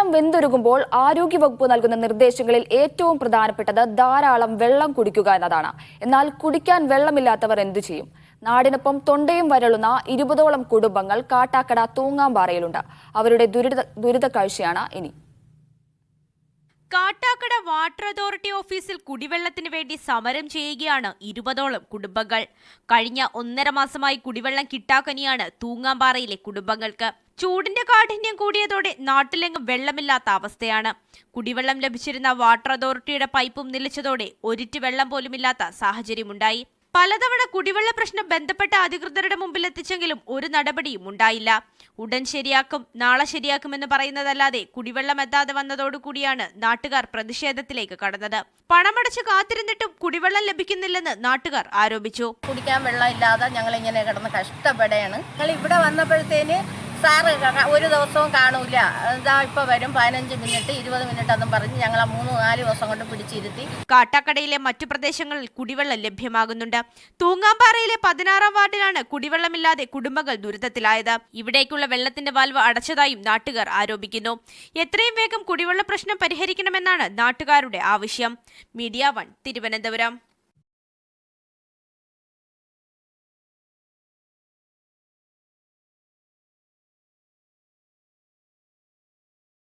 കുടിവെള്ളം വെന്തൊരുകുമ്പോൾ ആരോഗ്യവകുപ്പ് നൽകുന്ന നിർദ്ദേശങ്ങളിൽ ഏറ്റവും പ്രധാനപ്പെട്ടത് ധാരാളം വെള്ളം കുടിക്കുക എന്നതാണ്. എന്നാൽ കുടിക്കാൻ വെള്ളമില്ലാത്തവർ എന്തു ചെയ്യും? നാടിനൊപ്പം തൊണ്ടയും വരളുന്ന 20ഓളം കുടുംബങ്ങൾ കാട്ടാക്കട തൂങ്ങാംപാറയിലുണ്ട്. അവരുടെ ദുരിത കാഴ്ചയാണ് ഇനി. കാട്ടാക്കട വാട്ടർ അതോറിറ്റി ഓഫീസിൽ കുടിവെള്ളത്തിന് വേണ്ടി സമരം ചെയ്യുകയാണ് 20ഓളം കുടുംബങ്ങൾ. കഴിഞ്ഞ 1.5 മാസമായി കുടിവെള്ളം കിട്ടാക്കനിയാണ് തൂങ്ങാംപാറയിലെ കുടുംബങ്ങൾക്ക്. ചൂടിന്റെ കാഠിന്യം കൂടിയതോടെ നാട്ടിലെങ്ങും വെള്ളമില്ലാത്ത അവസ്ഥയാണ്. കുടിവെള്ളം ലഭിച്ചിരുന്ന വാട്ടർ അതോറിറ്റിയുടെ പൈപ്പും നിലച്ചതോടെ ഒരിറ്റ് വെള്ളം പോലുമില്ലാത്ത സാഹചര്യമുണ്ടായി. പലതവണ കുടിവെള്ള പ്രശ്നം ബന്ധപ്പെട്ട അധികൃതരുടെ മുമ്പിൽ എത്തിച്ചെങ്കിലും ഒരു നടപടിയും ഉണ്ടായില്ല. ഉടൻ ശരിയാക്കും, നാളെ ശരിയാക്കുമെന്ന് പറയുന്നതല്ലാതെ കുടിവെള്ളം എത്താതെ വന്നതോടുകൂടിയാണ് നാട്ടുകാർ പ്രതിഷേധത്തിലേക്ക് കടന്നത്. പണമടച്ച് കാത്തിരുന്നിട്ടും കുടിവെള്ളം ലഭിക്കുന്നില്ലെന്ന് നാട്ടുകാർ ആരോപിച്ചു. കുടിക്കാൻ വെള്ളം ഇല്ലാതെ ഞങ്ങൾ ഇങ്ങനെ കിടന്ന് കഷ്ടപ്പെടുകയാണ്. ഞങ്ങൾ ഇവിടെ വന്നപ്പോഴത്തേന് സാറ് ഒരു ദിവസവും കാണൂല, ഇതാ ഇപ്പൊ വരും 15 മിനിറ്റ് 20 മിനിറ്റ് എന്നും പറഞ്ഞ് ഞങ്ങൾ 3-4 ദിവസം കൊണ്ട് പിടിച്ചിരുത്തി. കാട്ടാക്കടയിലെ മറ്റു പ്രദേശങ്ങളിൽ കുടിവെള്ളം ലഭ്യമാകുന്നുണ്ട്. തൂങ്ങാംപാറയിലെ 16-ാം വാർഡിലാണ് കുടിവെള്ളമില്ലാതെ കുടുംബങ്ങൾ ദുരിതത്തിലായത്. ഇവിടേക്കുള്ള വെള്ളത്തിന്റെ വാൽവ് അടച്ചതായും നാട്ടുകാർ ആരോപിക്കുന്നു. എത്രയും വേഗം കുടിവെള്ള പ്രശ്നം പരിഹരിക്കണമെന്നാണ് നാട്ടുകാരുടെ ആവശ്യം. മീഡിയ 1 തിരുവനന്തപുരം.